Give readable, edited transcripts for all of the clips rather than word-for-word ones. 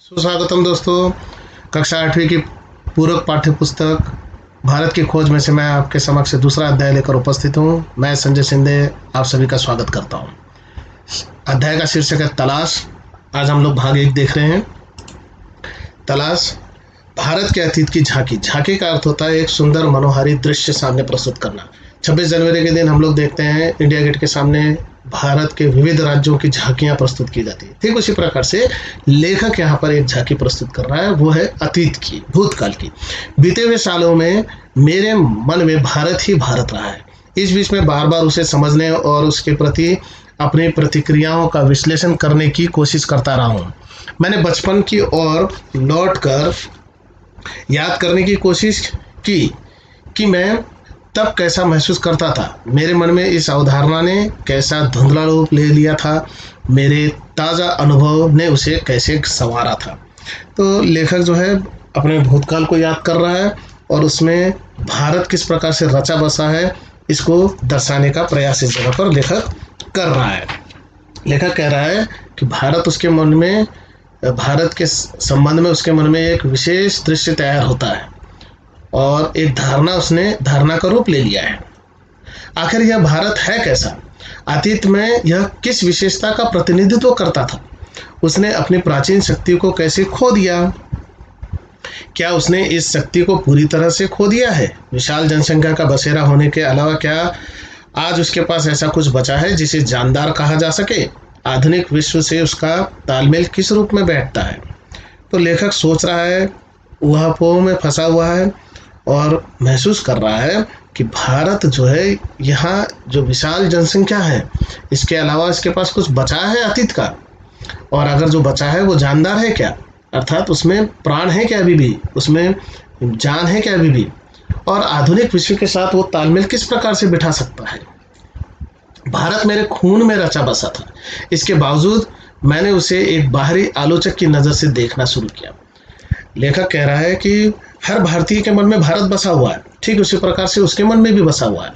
सुस्वागतम दोस्तों। कक्षा 8वीं की पूरक पाठ्य पुस्तक भारत की खोज में से मैं आपके समक्ष दूसरा अध्याय लेकर उपस्थित हूँ। मैं संजय शिंदे आप सभी का स्वागत करता हूँ। अध्याय का शीर्षक है तलाश। आज हम लोग भाग 1 देख रहे हैं। तलाश। भारत के अतीत की झांकी। झांकी का अर्थ होता है एक सुंदर मनोहारी दृश्य सामने प्रस्तुत करना। 26 जनवरी के दिन हम लोग देखते हैं इंडिया गेट के सामने भारत के विविध राज्यों की झांकियां प्रस्तुत की जाती है। ठीक उसी प्रकार से लेखक यहाँ पर एक झांकी प्रस्तुत कर रहा है, वो है अतीत की, भूतकाल की। बीते हुए सालों में मेरे मन में भारत ही भारत रहा है। इस बीच में बार बार उसे समझने और उसके प्रति अपनी प्रतिक्रियाओं का विश्लेषण करने की कोशिश करता रहा हूँ। मैंने बचपन की ओर लौट कर याद करने की कोशिश की कि मैं तब कैसा महसूस करता था। मेरे मन में इस अवधारणा ने कैसा धुंधला रूप ले लिया था, मेरे ताज़ा अनुभव ने उसे कैसे संवारा था। तो लेखक जो है अपने भूतकाल को याद कर रहा है और उसमें भारत किस प्रकार से रचा बसा है इसको दर्शाने का प्रयास इस जगह पर लेखक कर रहा है। लेखक कह रहा है कि भारत के संबंध में उसके मन में एक विशेष दृश्य तैयार होता है और एक उसने धारणा का रूप ले लिया है। आखिर यह भारत है कैसा? अतीत में यह किस विशेषता का प्रतिनिधित्व करता था? उसने अपनी प्राचीन शक्ति को कैसे खो दिया? क्या उसने इस शक्ति को पूरी तरह से खो दिया है? विशाल जनसंख्या का बसेरा होने के अलावा क्या आज उसके पास ऐसा कुछ बचा है जिसे जानदार कहा जा सके? आधुनिक विश्व से उसका तालमेल किस रूप में बैठता है? तो लेखक सोच रहा है, ऊहापोह में फंसा हुआ है और महसूस कर रहा है कि भारत जो है, यहाँ जो विशाल जनसंख्या है, इसके अलावा इसके पास कुछ बचा है अतीत का? और अगर जो बचा है वो जानदार है क्या? अर्थात उसमें प्राण है क्या अभी भी? उसमें जान है क्या अभी भी? और आधुनिक विश्व के साथ वो तालमेल किस प्रकार से बिठा सकता है? भारत मेरे खून में रचा बसा था। इसके बावजूद मैंने उसे एक बाहरी आलोचक की नज़र से देखना शुरू किया। लेखक कह रहा है कि हर भारतीय के मन में भारत बसा हुआ है, ठीक उसी प्रकार से उसके मन में भी बसा हुआ है।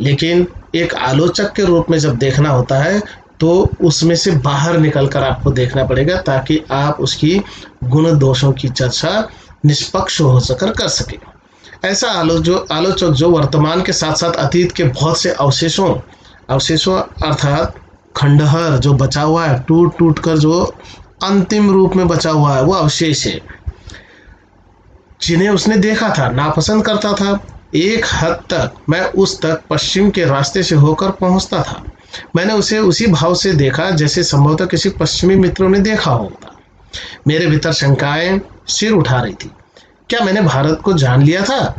लेकिन एक आलोचक के रूप में जब देखना होता है तो उसमें से बाहर निकलकर आपको देखना पड़ेगा ताकि आप उसकी गुण दोषों की चर्चा निष्पक्ष हो सकर कर सके। ऐसा आलोचक जो वर्तमान के साथ साथ अतीत के बहुत से अवशेषों अर्थात खंडहर जो बचा हुआ है, टूट टूट कर जो अंतिम रूप में बचा हुआ है, वो अवशेष है जिन्हें उसने देखा था, नापसंद करता था। एक हद तक मैं उस तक पश्चिम के रास्ते से होकर पहुंचता था। मैंने उसे उसी भाव से देखा जैसे संभवतः किसी पश्चिमी मित्रों ने देखा होता। मेरे भीतर शंकाएं सिर उठा रही थी। क्या मैंने भारत को जान लिया था?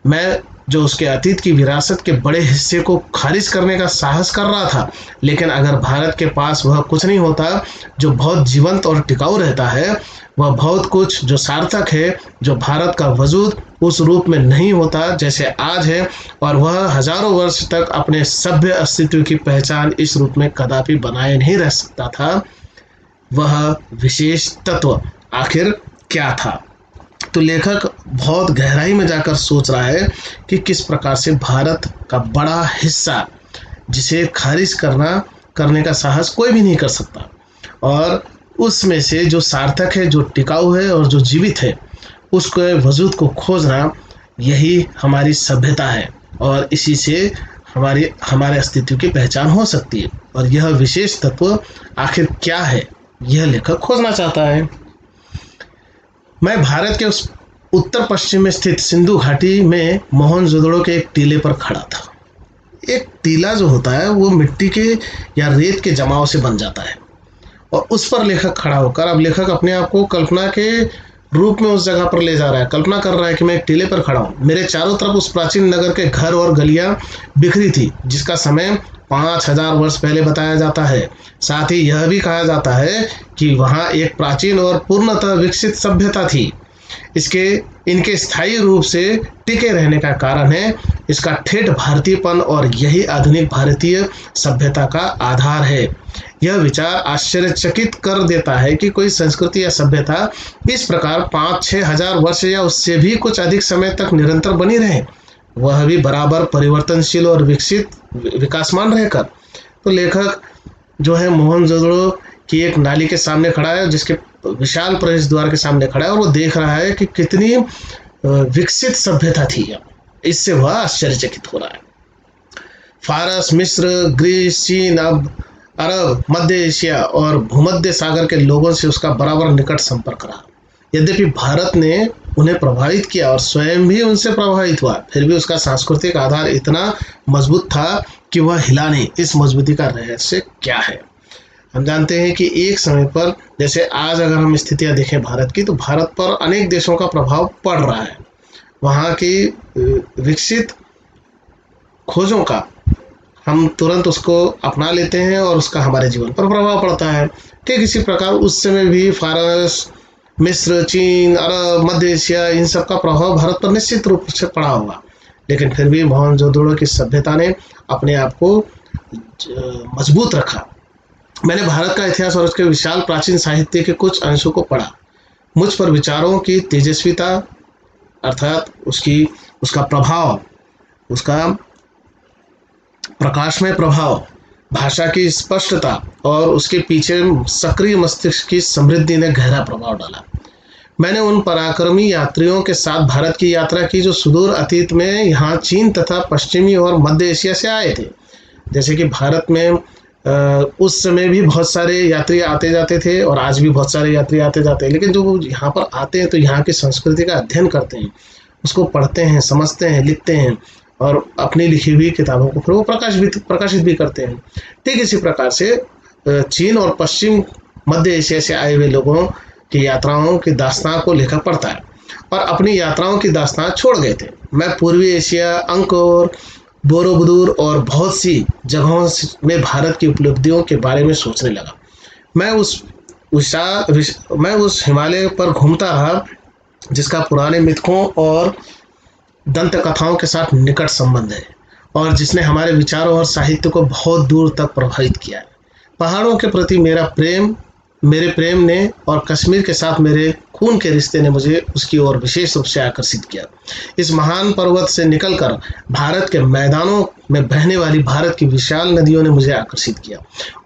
मैं जो उसके अतीत की विरासत के बड़े हिस्से को खारिज करने का साहस कर रहा था। लेकिन अगर भारत के पास वह कुछ नहीं होता जो बहुत जीवंत और टिकाऊ रहता है, वह बहुत कुछ जो सार्थक है, जो भारत का वजूद उस रूप में नहीं होता जैसे आज है, और वह हजारों वर्ष तक अपने सभ्य अस्तित्व की पहचान इस रूप में कदापि बनाए नहीं रह सकता था, वह विशेष तत्व आखिर क्या था? तो लेखक बहुत गहराई में जाकर सोच रहा है कि किस प्रकार से भारत का बड़ा हिस्सा जिसे खारिज करने का साहस कोई भी नहीं कर सकता, और उसमें से जो सार्थक है, जो टिकाऊ है और जो जीवित है, उसके वजूद को खोजना, यही हमारी सभ्यता है और इसी से हमारे अस्तित्व की पहचान हो सकती है। और यह विशेष तत्व आखिर क्या है, यह लेखक खोजना चाहता है। मैं भारत के उस उत्तर पश्चिम में स्थित सिंधु घाटी में मोहनजोदड़ो के एक टीले पर खड़ा था। एक टीला जो होता है वो मिट्टी के या रेत के जमाव से बन जाता है और उस पर लेखक खड़ा होकर, अब लेखक अपने आप को कल्पना के रूप में उस जगह पर ले जा रहा है। कल्पना कर रहा है कि मैं एक टीले पर खड़ा हूँ। मेरे चारों तरफ उस प्राचीन नगर के घर और गलियां बिखरी थी जिसका समय 5000 वर्ष पहले बताया जाता है। साथ ही यह भी कहा जाता है कि वहाँ एक प्राचीन और पूर्णतः विकसित सभ्यता थी। इनके स्थायी रूप से टिके रहने का कारण है इसका ठेठ भारतीयपन, और यही आधुनिक भारतीय सभ्यता का आधार है। यह विचार आश्चर्यचकित कर देता है कि कोई संस्कृति या सभ्यता इस प्रकार 5-6 हजार वर्ष या उससे भी कुछ अधिक समय तक निरंतर बनी रहे, वह भी बराबर परिवर्तनशील और विकासमान रहकर। तो लेखक जो है मोहनजोदड़ो कि एक नाली के सामने खड़ा है, जिसके विशाल प्रवेश द्वार के सामने खड़ा है, और वो देख रहा है कि कितनी विकसित सभ्यता थी यह। इससे वह आश्चर्यचकित हो रहा है। फारस, मिस्र, ग्रीस, चीन, अब अरब, मध्य एशिया और भूमध्य सागर के लोगों से उसका बराबर निकट संपर्क रहा। यद्यपि भारत ने उन्हें प्रभावित किया और स्वयं भी उनसे प्रभावित हुआ, फिर भी उसका सांस्कृतिक आधार इतना मजबूत था कि वह हिला नहीं। इस मजबूती का रहस्य क्या है? हम जानते हैं कि एक समय पर, जैसे आज अगर हम स्थितियां देखें भारत की, तो भारत पर अनेक देशों का प्रभाव पड़ रहा है। वहाँ की विकसित खोजों का हम तुरंत उसको अपना लेते हैं और उसका हमारे जीवन पर प्रभाव पड़ता है। ठीक इसी प्रकार उस समय भी फारस, मिस्र, चीन, अरब, मध्य एशिया, इन सब का प्रभाव भारत पर निश्चित रूप से पड़ा होगा। लेकिन फिर भी मोहनजोदड़ो की सभ्यता ने अपने आप को मजबूत रखा। मैंने भारत का इतिहास और उसके विशाल प्राचीन साहित्य के कुछ अंशों को पढ़ा। मुझ पर विचारों की तेजस्विता, अर्थात उसका प्रभाव, उसका प्रकाशमय प्रभाव, भाषा की स्पष्टता और उसके पीछे सक्रिय मस्तिष्क की समृद्धि ने गहरा प्रभाव डाला। मैंने उन पराक्रमी यात्रियों के साथ भारत की यात्रा की जो सुदूर अतीत में यहाँ चीन तथा पश्चिमी और मध्य एशिया से आए थे। जैसे कि भारत में उस समय भी बहुत सारे यात्री आते जाते थे और आज भी बहुत सारे यात्री आते जाते हैं, लेकिन जो वो यहाँ पर आते हैं तो यहाँ की संस्कृति का अध्ययन करते हैं, उसको पढ़ते हैं, समझते हैं, लिखते हैं और अपनी लिखी हुई किताबों को फिर वो प्रकाशित भी करते हैं। ठीक इसी प्रकार से चीन और पश्चिम मध्य एशिया से आए हुए लोगों की यात्राओं की दास्तां को लेखक पढ़ता है और अपनी यात्राओं की दास्तां छोड़ गए थे। मैं पूर्वी एशिया, अंकोर, बोरोबुदूर और बहुत सी जगहों में भारत की उपलब्धियों के बारे में सोचने लगा। मैं उस हिमालय पर घूमता रहा जिसका पुराने मिथकों और दंत कथाओं के साथ निकट संबंध है और जिसने हमारे विचारों और साहित्य को बहुत दूर तक प्रभावित किया है। पहाड़ों के प्रति मेरे प्रेम ने और कश्मीर के साथ मेरे खून के रिश्ते ने मुझे उसकी ओर विशेष रूप से आकर्षित किया। इस महान पर्वत से निकलकर भारत के मैदानों में बहने वाली भारत की विशाल नदियों ने मुझे आकर्षित किया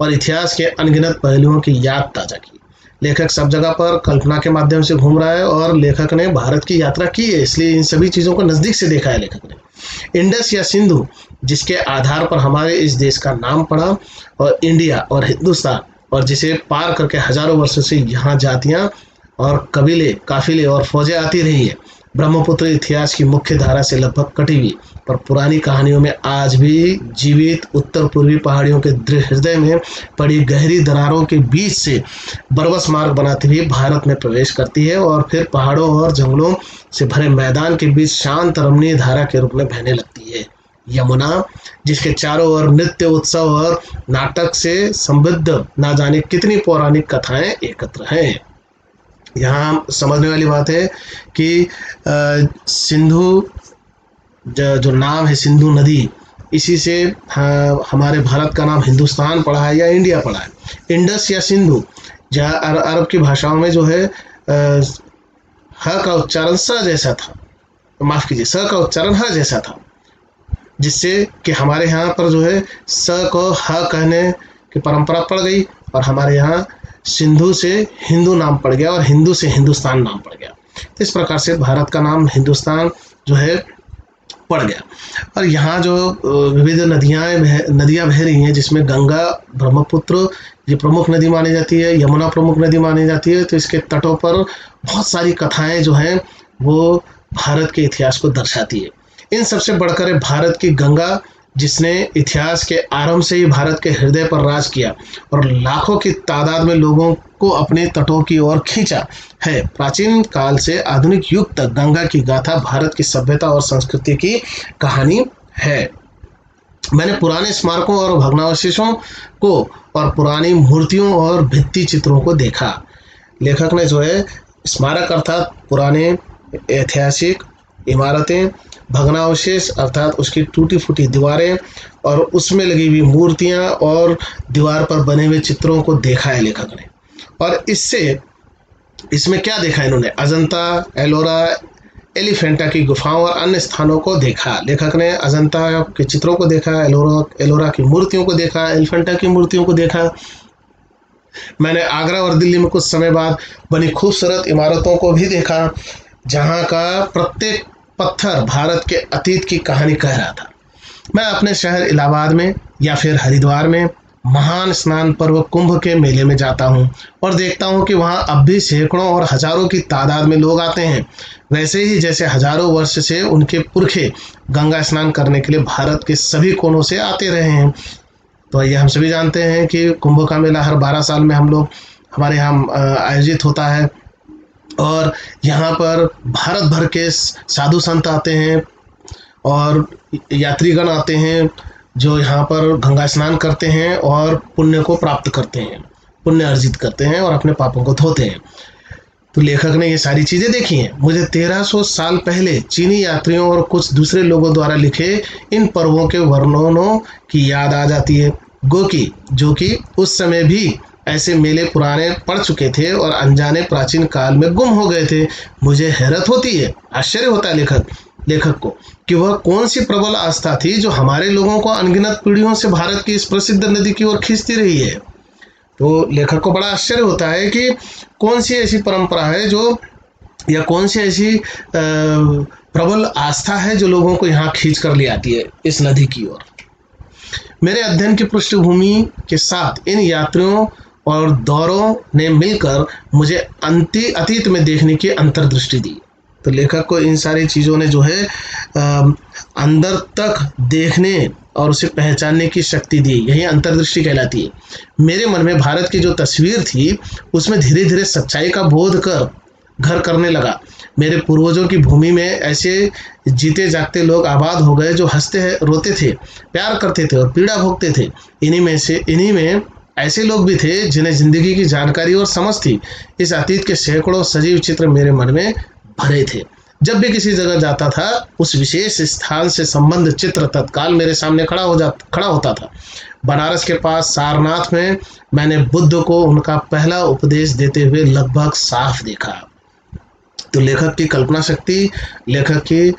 और इतिहास के अनगिनत पहलुओं की याद ताज़ा की। लेखक सब जगह पर कल्पना के माध्यम से घूम रहा है और लेखक ने भारत की यात्रा की है, इसलिए इन सभी चीज़ों को नज़दीक से देखा है लेखक ने। इंडस या सिंधु, जिसके आधार पर हमारे इस देश का नाम पड़ा, और इंडिया और हिंदुस्तान, और जिसे पार करके हजारों वर्षों से यहाँ जातियाँ और कबीले, काफिले और फौजें आती रही है। ब्रह्मपुत्र इतिहास की मुख्य धारा से लगभग कटी हुई पर पुरानी कहानियों में आज भी जीवित उत्तर पूर्वी पहाड़ियों के हृदय में पड़ी गहरी दरारों के बीच से बरबस मार्ग बनाती हुई भारत में प्रवेश करती है और फिर पहाड़ों और जंगलों से भरे मैदान के बीच शांत रमणीय धारा के रूप में बहने लगती है। यमुना, जिसके चारों ओर नृत्य, उत्सव और नाटक से समृद्ध ना जाने कितनी पौराणिक कथाएं एकत्र हैं। यहाँ समझने वाली बात है कि सिंधु जो नाम है, सिंधु नदी, इसी से हमारे भारत का नाम हिंदुस्तान पड़ा है या इंडिया पड़ा है। इंडस या सिंधु, जहाँ अरब की भाषाओं में जो है ह का उच्चारण स जैसा था, माफ कीजिए, स का उच्चारण ह जैसा था, जिससे कि हमारे यहाँ पर जो है स को ह कहने की परंपरा पड़ गई और हमारे यहाँ सिंधु से हिंदू नाम पड़ गया और हिंदू से हिंदुस्तान नाम पड़ गया। तो इस प्रकार से भारत का नाम हिंदुस्तान जो है पड़ गया। और यहाँ जो विविध नदियाँ बह रही हैं, जिसमें गंगा, ब्रह्मपुत्र ये प्रमुख नदी मानी जाती है, यमुना प्रमुख नदी मानी जाती है। तो इसके तटों पर बहुत सारी कथाएं जो हैं वो भारत के इतिहास को दर्शाती है। इन सबसे बढ़कर है भारत की गंगा, जिसने इतिहास के आरंभ से ही भारत के हृदय पर राज किया और लाखों की तादाद में लोगों को अपने तटों की ओर खींचा है। प्राचीन काल से आधुनिक युग तक गंगा की गाथा भारत की सभ्यता और संस्कृति की कहानी है। मैंने पुराने स्मारकों और भग्नावशेषों को और पुरानी मूर्तियों और भित्ति चित्रों को देखा। लेखक ने जो है स्मारक अर्थात पुराने ऐतिहासिक इमारतें, भग्नावशेष अर्थात उसकी टूटी फूटी दीवारें और उसमें लगी हुई मूर्तियां और दीवार पर बने हुए चित्रों को देखा है लेखक ने। और इसमें क्या देखा इन्होंने? अजंता, एलोरा, एलिफेंटा की गुफाओं और अन्य स्थानों को देखा। लेखक ने अजंता के चित्रों को देखा, एलोरा की मूर्तियों को देखा, एलिफेंटा की मूर्तियों को देखा। मैंने आगरा और दिल्ली में कुछ समय बाद बनी खूबसूरत इमारतों को भी देखा, जहाँ का प्रत्येक पत्थर भारत के अतीत की कहानी कह रहा था। मैं अपने शहर इलाहाबाद में या फिर हरिद्वार में महान स्नान पर्व कुंभ के मेले में जाता हूँ और देखता हूँ कि वहाँ अब भी सैकड़ों और हजारों की तादाद में लोग आते हैं, वैसे ही जैसे हजारों वर्ष से उनके पुरखे गंगा स्नान करने के लिए भारत के सभी कोनों से आते रहे हैं। तो ये हम सभी जानते हैं कि कुंभ का मेला हर 12 साल में हमारे यहाँ आयोजित होता है, और यहाँ पर भारत भर के साधु संत आते हैं और यात्रीगण आते हैं, जो यहाँ पर गंगा स्नान करते हैं और पुण्य को प्राप्त करते हैं, पुण्य अर्जित करते हैं और अपने पापों को धोते हैं। तो लेखक ने ये सारी चीज़ें देखी हैं। मुझे 1300 साल पहले चीनी यात्रियों और कुछ दूसरे लोगों द्वारा लिखे इन पर्वों के वर्णनों की याद आ जाती है, जो कि उस समय भी ऐसे मेले पुराने पड़ चुके थे और अनजाने प्राचीन काल में गुम हो गए थे। मुझे हैरत होती है, आश्चर्य होता है लेखक को कि वह कौन सी प्रबल आस्था थी जो हमारे लोगों को अनगिनत पीढ़ियों से भारत की इस प्रसिद्ध नदी की ओर खींचती रही है। तो लेखक को बड़ा आश्चर्य होता है कि कौन सी ऐसी परंपरा है जो, या कौन सी ऐसी प्रबल आस्था है जो लोगों को यहाँ खींच कर ले आती है इस नदी की ओर। मेरे अध्ययन की पृष्ठभूमि के साथ इन यात्रियों और दौरों ने मिलकर मुझे अतीत में देखने की अंतर्दृष्टि दी। तो लेखक को इन सारी चीज़ों ने जो है अंदर तक देखने और उसे पहचानने की शक्ति दी, यही अंतर्दृष्टि कहलाती है। मेरे मन में भारत की जो तस्वीर थी उसमें धीरे धीरे सच्चाई का बोध कर घर करने लगा। मेरे पूर्वजों की भूमि में ऐसे जीते जागते लोग आबाद हो गए जो हंसते रोते थे, प्यार करते थे और पीड़ा भोगते थे। इन्हीं में ऐसे लोग भी थे जिन्हें जिंदगी की जानकारी और समझ थी। इस अतीत के सैकड़ों सजीव चित्र मेरे मन में भरे थे। जब भी किसी जगह जाता था उस विशेष स्थान से संबंध चित्र तत्काल मेरे सामने खड़ा होता था। बनारस के पास सारनाथ में मैंने बुद्ध को उनका पहला उपदेश देते हुए लगभग साफ देखा। तो लेखक की कल्पना शक्ति, लेखक की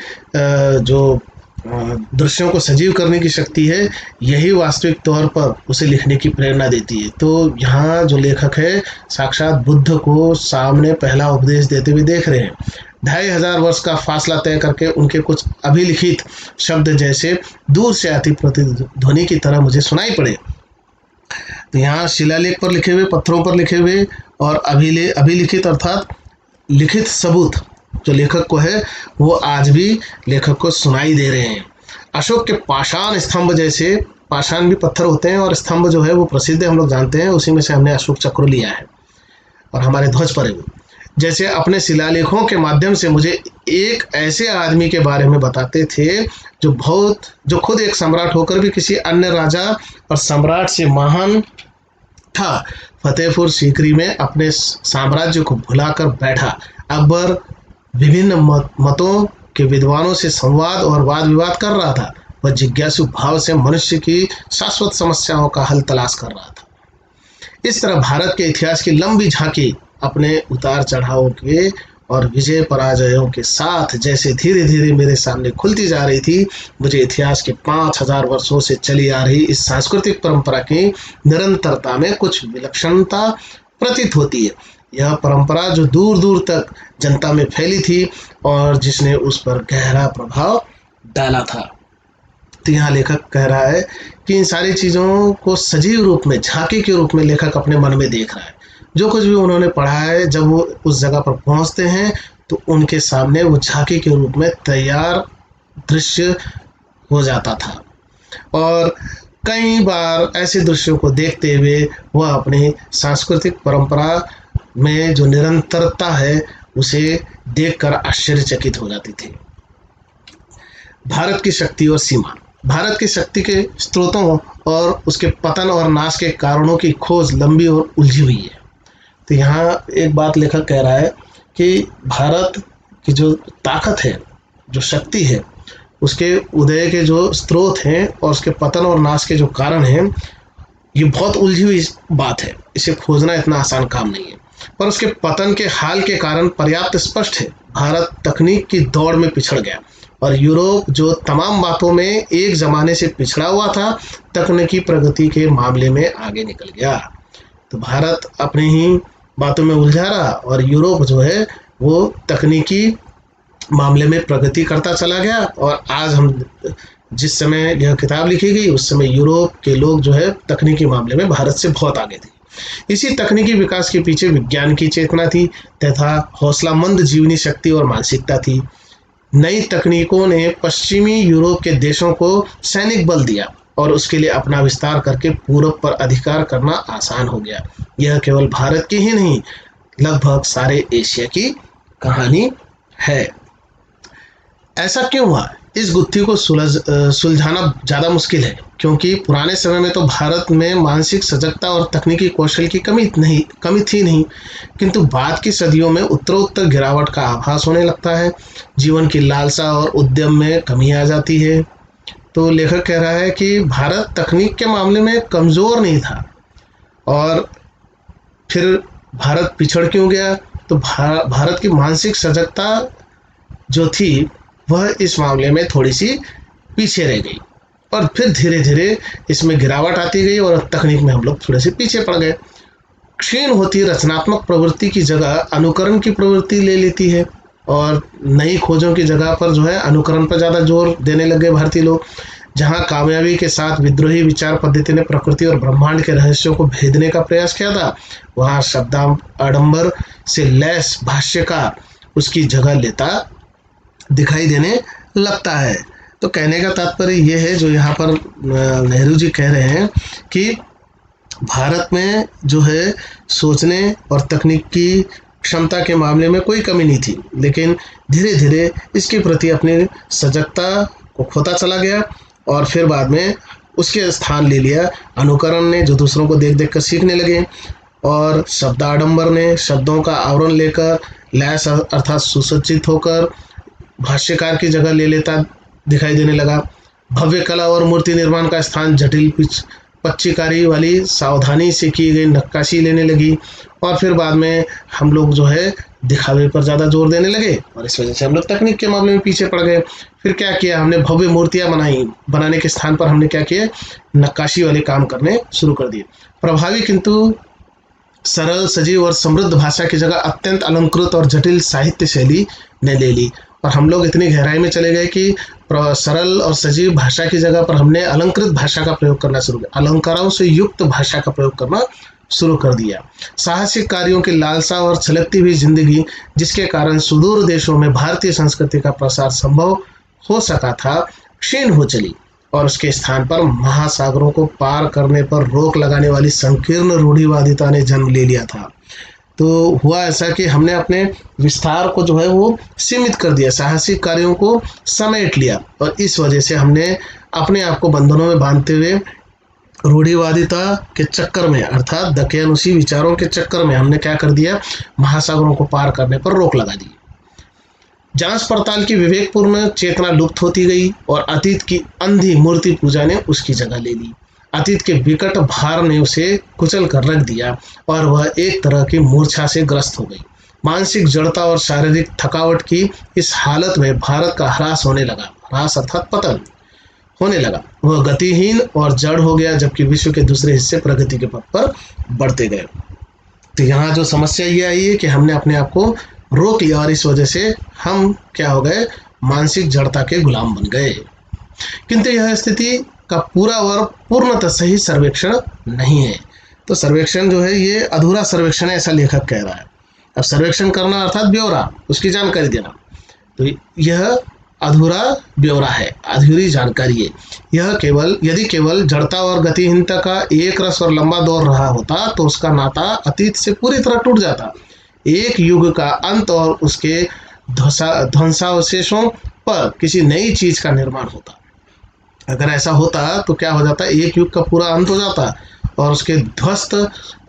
जो दृश्यों को सजीव करने की शक्ति है, यही वास्तविक तौर पर उसे लिखने की प्रेरणा देती है। तो यहाँ जो लेखक है साक्षात बुद्ध को सामने पहला उपदेश देते हुए देख रहे हैं। 2500 वर्ष का फासला तय करके उनके कुछ अभिलिखित शब्द जैसे दूर से आती प्रतिध्वनि की तरह मुझे सुनाई पड़े। तो यहाँ शिलालेख पर लिखे हुए, पत्थरों पर लिखे हुए और अभिलिखित अर्थात लिखित सबूत जो लेखक को है वो आज भी लेखक को सुनाई दे रहे हैं। अशोक के पाषाण स्तंभ जैसे, पाषाण भी पत्थर होते हैं और स्तंभ जो है वो प्रसिद्ध है, हम लोग जानते हैं, उसी में से हमने अशोक चक्र लिया है और हमारे ध्वज पर है वो। जैसे अपने शिलालेखों के माध्यम से मुझे एक ऐसे आदमी के बारे में बताते थे जो खुद एक सम्राट होकर भी किसी अन्य राजा और सम्राट से महान था। फतेहपुर सीकरी में अपने साम्राज्य को भुलाकर बैठा अकबर विभिन्न मतों के विद्वानों से संवाद और वाद विवाद कर रहा था। वह जिज्ञासु भाव से मनुष्य की शाश्वत समस्याओं का हल तलाश कर रहा था। इस तरह भारत के इतिहास की लंबी झांकी अपने उतार चढ़ावों के और विजय पराजयों के साथ जैसे धीरे धीरे मेरे सामने खुलती जा रही थी, मुझे इतिहास के 5000 वर्षों से चली आ रही इस सांस्कृतिक परंपरा की निरंतरता में कुछ विलक्षणता प्रतीत होती है। यह परंपरा जो दूर दूर तक जनता में फैली थी और जिसने उस पर गहरा प्रभाव डाला था। तो यहाँ लेखक कह रहा है कि इन सारी चीज़ों को सजीव रूप में, झांकी के रूप में लेखक अपने मन में देख रहा है। जो कुछ भी उन्होंने पढ़ा है, जब वो उस जगह पर पहुंचते हैं तो उनके सामने वो झांकी के रूप में तैयार दृश्य हो जाता था। और कई बार ऐसे दृश्यों को देखते हुए वह अपनी सांस्कृतिक परंपरा में जो निरंतरता है उसे देखकर आश्चर्यचकित हो जाती थी। भारत की शक्ति और सीमा। भारत की शक्ति के स्रोतों और उसके पतन और नाश के कारणों की खोज लंबी और उलझी हुई है। तो यहाँ एक बात लेखक कह रहा है कि भारत की जो ताकत है, जो शक्ति है, उसके उदय के जो स्रोत हैं और उसके पतन और नाश के जो कारण हैं, ये बहुत उलझी हुई बात है। इसे खोजना इतना आसान काम नहीं है। पर उसके पतन के हाल के कारण पर्याप्त स्पष्ट है। भारत तकनीक की दौड़ में पिछड़ गया और यूरोप जो तमाम बातों में एक जमाने से पिछड़ा हुआ था, तकनीकी प्रगति के मामले में आगे निकल गया। तो भारत अपनी ही बातों में उलझा रहा और यूरोप जो है वो तकनीकी मामले में प्रगति करता चला गया। और आज हम जिस समय यह किताब लिखी गई उस समय यूरोप के लोग जो है तकनीकी मामले में भारत से बहुत आगे थे। इसी तकनीकी विकास के पीछे विज्ञान की चेतना थी तथा हौसलामंद जीवनी शक्ति और मानसिकता थी। नई तकनीकों ने पश्चिमी यूरोप के देशों को सैनिक बल दिया और उसके लिए अपना विस्तार करके पूरब पर अधिकार करना आसान हो गया। यह केवल भारत की ही नहीं, लगभग सारे एशिया की कहानी है। ऐसा क्यों हुआ? इस गुत्थी को सुलझाना ज़्यादा मुश्किल है, क्योंकि पुराने समय में तो भारत में मानसिक सजगता और तकनीकी कौशल की कमी थी नहीं, किंतु बाद की सदियों में उत्तरोत्तर गिरावट का आभास होने लगता है। जीवन की लालसा और उद्यम में कमी आ जाती है। तो लेखक कह रहा है कि भारत तकनीक के मामले में कमज़ोर नहीं था, और फिर भारत पिछड़ क्यों गया? तो भारत की मानसिक सजगता जो थी वह इस मामले में थोड़ी सी पीछे रह गई, और फिर धीरे धीरे इसमें गिरावट आती गई और तकनीक में हम लोग थोड़े से पीछे पड़ गए। क्षीण होती रचनात्मक प्रवृत्ति की जगह अनुकरण की प्रवृत्ति ले लेती है, और नई खोजों की जगह पर जो है अनुकरण पर ज़्यादा जोर देने लगे भारतीय लोग। जहाँ कामयाबी के साथ विद्रोही विचार पद्धति ने प्रकृति और ब्रह्मांड के रहस्यों को भेदने का प्रयास किया था, वहाँ शब्दाडंबर से लैस भाष्यकार उसकी जगह लेता दिखाई देने लगता है। तो कहने का तात्पर्य ये है, जो यहाँ पर नेहरू जी कह रहे हैं कि भारत में जो है सोचने और तकनीक की क्षमता के मामले में कोई कमी नहीं थी, लेकिन धीरे धीरे इसके प्रति अपनी सजगता को खोता चला गया, और फिर बाद में उसके स्थान ले लिया अनुकरण ने, जो दूसरों को देख देख कर सीखने लगे, और शब्दाडंबर ने शब्दों का आवरण लेकर लैस अर्थात सुसज्जित होकर भाष्यकार की जगह ले लेता दिखाई देने लगा। भव्य कला और मूर्ति निर्माण का स्थान जटिल पच्चीकारी वाली सावधानी से की गई नक्काशी लेने लगी, और फिर बाद में हम लोग जो है दिखावे पर ज़्यादा जोर देने लगे, और इस वजह से हम लोग तकनीक के मामले में पीछे पड़ गए। फिर क्या किया हमने? भव्य मूर्तियाँ बनाने के स्थान पर हमने क्या किया? नक्काशी वाले काम करने शुरू कर दिए। प्रभावी किंतु सरल, सजीव और समृद्ध भाषा की जगह अत्यंत अलंकृत और जटिल साहित्य शैली ने ले ली, और हम लोग इतनी गहराई में चले गए कि सरल और सजीव भाषा की जगह पर हमने अलंकृत भाषा का प्रयोग करना शुरू किया, अलंकारों से युक्त भाषा का प्रयोग करना शुरू कर दिया। साहसिक कार्यों की लालसा और छलकती हुई जिंदगी, जिसके कारण सुदूर देशों में भारतीय संस्कृति का प्रसार संभव हो सका था, क्षीण हो चली, और उसके स्थान पर महासागरों को पार करने पर रोक लगाने वाली संकीर्ण रूढ़िवादिता ने जन्म ले लिया था। तो हुआ ऐसा कि हमने अपने विस्तार को जो है वो सीमित कर दिया, साहसिक कार्यों को समेट लिया, और इस वजह से हमने अपने आप को बंधनों में बांधते हुए रूढ़िवादिता के चक्कर में अर्थात दकियानुसी विचारों के चक्कर में हमने क्या कर दिया? महासागरों को पार करने पर रोक लगा दी। जांच पड़ताल की विवेकपूर्ण चेतना लुप्त होती गई, और अतीत की अंधी मूर्ति पूजा ने उसकी जगह ले ली। अतीत के विकट भार ने उसे कुचल कर रख दिया, और वह एक तरह की मूर्छा से ग्रस्त हो गई। मानसिक जड़ता और शारीरिक थकावट की इस हालत में भारत का ह्रास होने लगा, ह्रास अर्थात पतन होने लगा। वह गतिहीन और जड़ हो गया, जबकि विश्व के दूसरे हिस्से प्रगति के पथ पर बढ़ते गए। तो यहाँ जो समस्या ये आई है कि हमने अपने आप को रोक लिया, और इस वजह से हम क्या हो गए? मानसिक जड़ता के गुलाम बन गए। किंतु यह स्थिति का पूरा और पूर्णतः सही सर्वेक्षण नहीं है। तो सर्वेक्षण जो है ये अधूरा सर्वेक्षण है, ऐसा लेखक कह रहा है। अब सर्वेक्षण करना अर्थात ब्यौरा, उसकी जानकारी देना, तो यह अधूरा ब्यौरा है, अधूरी जानकारी है। यह यदि केवल जड़ता और गतिहीनता का एक रस और लंबा दौर रहा होता, तो उसका नाता अतीत से पूरी तरह टूट जाता। एक युग का अंत और उसके ध्वंसावशेषों पर किसी नई चीज का निर्माण होता। अगर ऐसा होता तो क्या हो जाता? एक युग का पूरा अंत हो जाता, और उसके ध्वस्त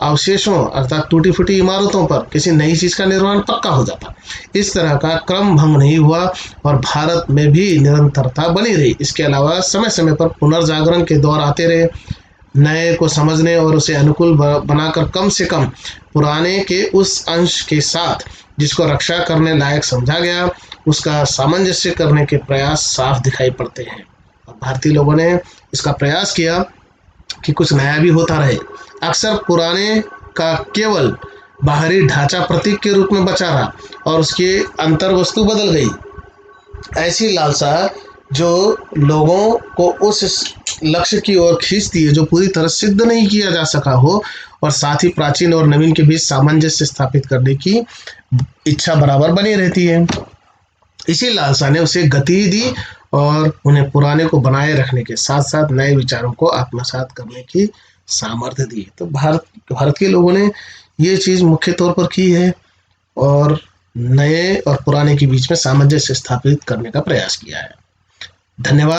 अवशेषों अर्थात टूटी फूटी इमारतों पर किसी नई चीज का निर्माण पक्का हो जाता। इस तरह का क्रम भंग नहीं हुआ, और भारत में भी निरंतरता बनी रही। इसके अलावा समय समय पर पुनर्जागरण के दौर आते रहे, नए को समझने और उसे अनुकूल बनाकर कम से कम पुराने के उस अंश के साथ जिसको रक्षा करने लायक समझा गया, उसका सामंजस्य करने के प्रयास साफ दिखाई पड़ते हैं। भारतीय लोगों ने इसका प्रयास किया कि कुछ नया भी होता रहे। अक्सर पुराने का केवल बाहरी ढांचा प्रतीक के रूप में बचा रहा और उसकी अंतर वस्तु बदल गई। ऐसी लालसा जो लोगों को उस लक्ष्य की ओर खींचती है जो पूरी तरह सिद्ध नहीं किया जा सका हो, और साथ ही प्राचीन और नवीन के बीच सामंजस्य स्थापित करने की इच्छा बराबर बनी रहती है। इसी लालसा ने उसे गति दी और उन्हें पुराने को बनाए रखने के साथ साथ नए विचारों को आत्मसात करने की सामर्थ्य दी। तो भारत भारत के लोगों ने ये चीज मुख्य तौर पर की है और नए और पुराने के बीच में सामंजस्य स्थापित करने का प्रयास किया है। धन्यवाद।